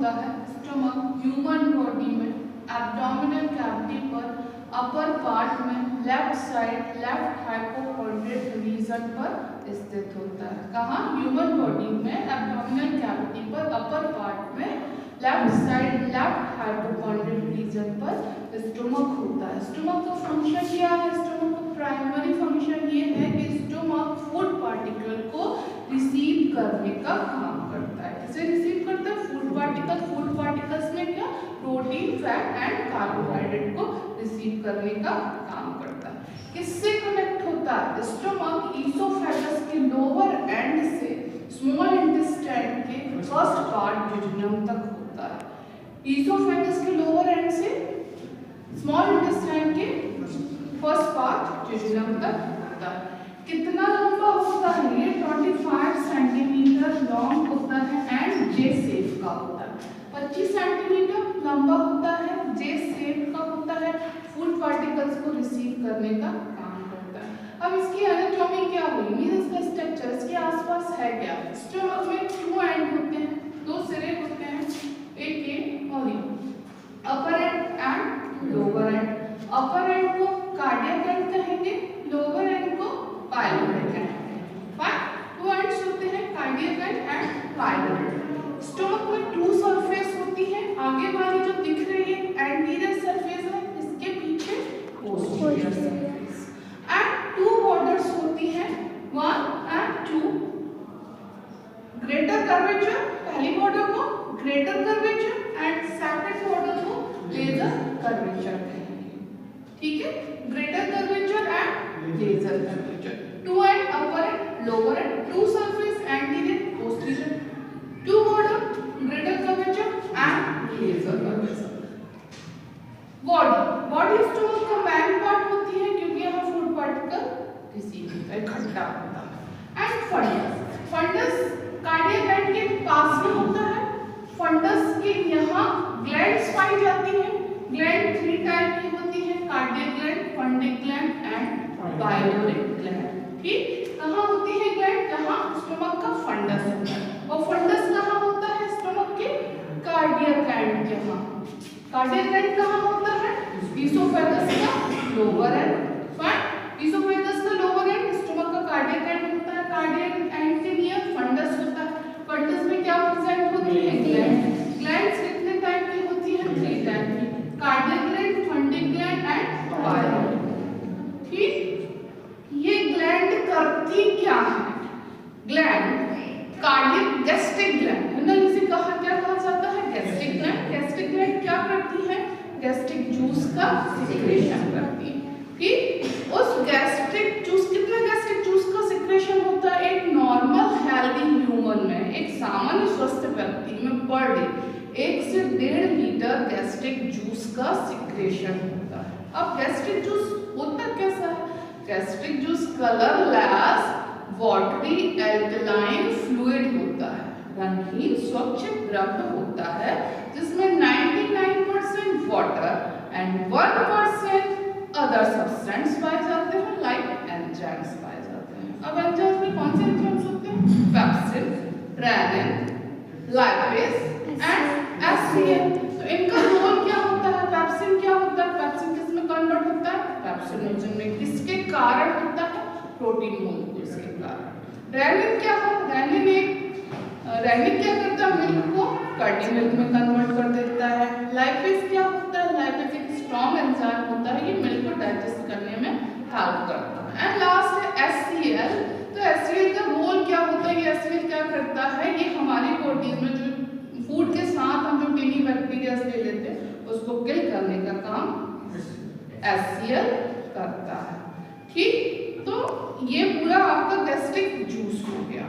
होता है stomach human body में एब्डोमिनल कैविटी पर अपर पार्ट में लेफ्ट साइड लेफ्ट हाइपोकॉन्ड्रियल रीजन पर स्थित होता है। कहाँ? ह्यूमन बॉडी में एब्डोमिनल कैविटी पर अपर पार्ट में लेफ्ट साइड लेफ्ट हाइपोकॉन्ड्रियल रीजन पर स्टमक होता है। स्टमक का फंक्शन क्या है? स्टमक का प्राइमरी फंक्शन ये है कि स्टमक फूड पार्टिकल को रिसीव करने का काम करता है। किसे रिसीव करता है? Food particle. फूड पार्टिकल्स में क्या? प्रोटीन, फैट एंड कार्बोहाइड्रेट को रिसीव करने का काम करता है। किससे कनेक्ट होता है? स्टमक ईसोफेगस के लोअर एंड से स्मॉल इंटेस्टाइन के फर्स्ट पार्ट डिड्यूनम तक होता है। ईसोफेगस के लोअर एंड से स्मॉल इंटेस्टाइन के फर्स्ट पार्ट डिड्यूनम तक होता है। कितना लंबा होता है? ये 25 सेंटीमीटर लॉन्ग होता है एंड जे शेप का होता है। 25 सेंटीमीटर लंबा होता है, जे शेप का होता है, फूड पार्टिकल्स को रिसीव करने का काम करता है। अब इसकी एनाटॉमी क्या हुई? मींस इसका स्ट्रक्चर इसके आसपास है क्या? स्टमक में 2 एंड होते हैं, 2 सिरे होते हैं, एक ये और ये, upper end and lower end. Upper end को कार्डियक एंड कहेंगे, लोअर एंड को पाइलोट एंड कहेंगे। 2 एंड्स होते हैं, कार्डियक एंड पाइलोट। स्टमक में 2 सरफेस होती है, आगे वाली जो दिख रही है एंटीरियर सरफेस है, इसके पीछे पोस्टीरियर सरफेस एंड 2 बॉर्डर्स होती हैं, 1 एंड 2। ग्रेटर कर्वेचर, पहली बॉर्डर को greater curvature and second border को लेजर कर्वेचर कहेंगे। ठीक है, greater curvature and lesser curvature. 2 end upper end lower end, 2 surface anterior posterior, 2 border greater curvature and laser curvature। Body stomach का main part होती है क्योंकि यहाँ फूड पार्टिकल रिसीव होता है, इकट्ठा होता है। एंड फंडस कार्डियक एंड के पास में होता है। फंडस के यहाँ ग्लैंड्स पाई जाती हैं। ग्लैंड 3 टाइप की होती है, cardiac gland, fundic gland and pyloric gland. ठीक, कहाँ होती है ग्लैंड? जहाँ स्टमक का फंडस होता है। और फंडस कहाँ होता है? स्टमक के कार्डियक एंड के यहाँ। कार्डियक एंड कहाँ होता है? ईसोफेगस का लोअर एंड। फाइन, ईसोफेगस का लोअर एंड स्टमक का कार्डियक एंड होता है। कार्डियक एंड के नियर फंडस होता है। फंडस में क्या प्रेजेंट होती है? ग्लैंड। ग्लैंड्स कितने टाइप की होती है? 3 टाइप की, cardiac gland, fundic gland and pyloric. ठीक, ये ग्लैंड करती क्या है? ग्लैंड कार्डियक गैस्ट्रिक ग्लैंड है ना, इसे कहा क्या कहा जाता है? Gastric gland. गैस्ट्रिक ग्लैंड क्या करती है? गैस्ट्रिक जूस का सिक्रेशन करती है। ठीक, उस गैस्ट्रिक जूस, कितना गैस्ट्रिक जूस का सिक्रेशन होता है एक नॉर्मल हेल्दी ह्यूमन में, एक सामान्य स्वस्थ व्यक्ति में पर डे 1 से 1.5 लीटर गैस्ट्रिक जूस का सिक्रेशन होता है। अब गैस्ट्रिक जूस होता कैसा है? Gastric juice colourless watery alkaline fluid होता है, रंगीन स्वच्छ द्रव्य होता है जिसमें 99% वाटर एंड 1% अदर सब्सटेंस पाए जाते हैं, लाइक एंजाइम्स पाए जाते हैं। अब एंजाइम्स में कौन से एंजाइम्स होते हैं? Pepsin, rennin, lipase and HCl. तो इनका रोल क्या होता है? पेप्सिन क्या होता है? पेप्सिन किसमें कन्वर्ट होता है? पेप्सिनोजन में। किसके कारण होता है? प्रोटीन मोलिक्यूल्स के कारण। रेनिन क्या है? रेनिन क्या करता है? मिल्क को कर्डी मिल्क में कन्वर्ट कर देता है। लाइपेज क्या होता है? लाइपेज एक स्ट्रॉन्ग एंजाइम होता है, ये मिल्क को डाइजेस्ट करने में हेल्प करता है। एंड लास्ट है एससीएल। तो एससीएल का रोल क्या होता है? ये एससीएल क्या करता है? ये हमारी बॉडी में जो फूड के साथ हम जो टिनी बैक्टीरिया ले लेते हैं उसको किल करने का काम एससीएल करता है। ठीक, तो ये पूरा आपका गैस्ट्रिक जूस हो गया।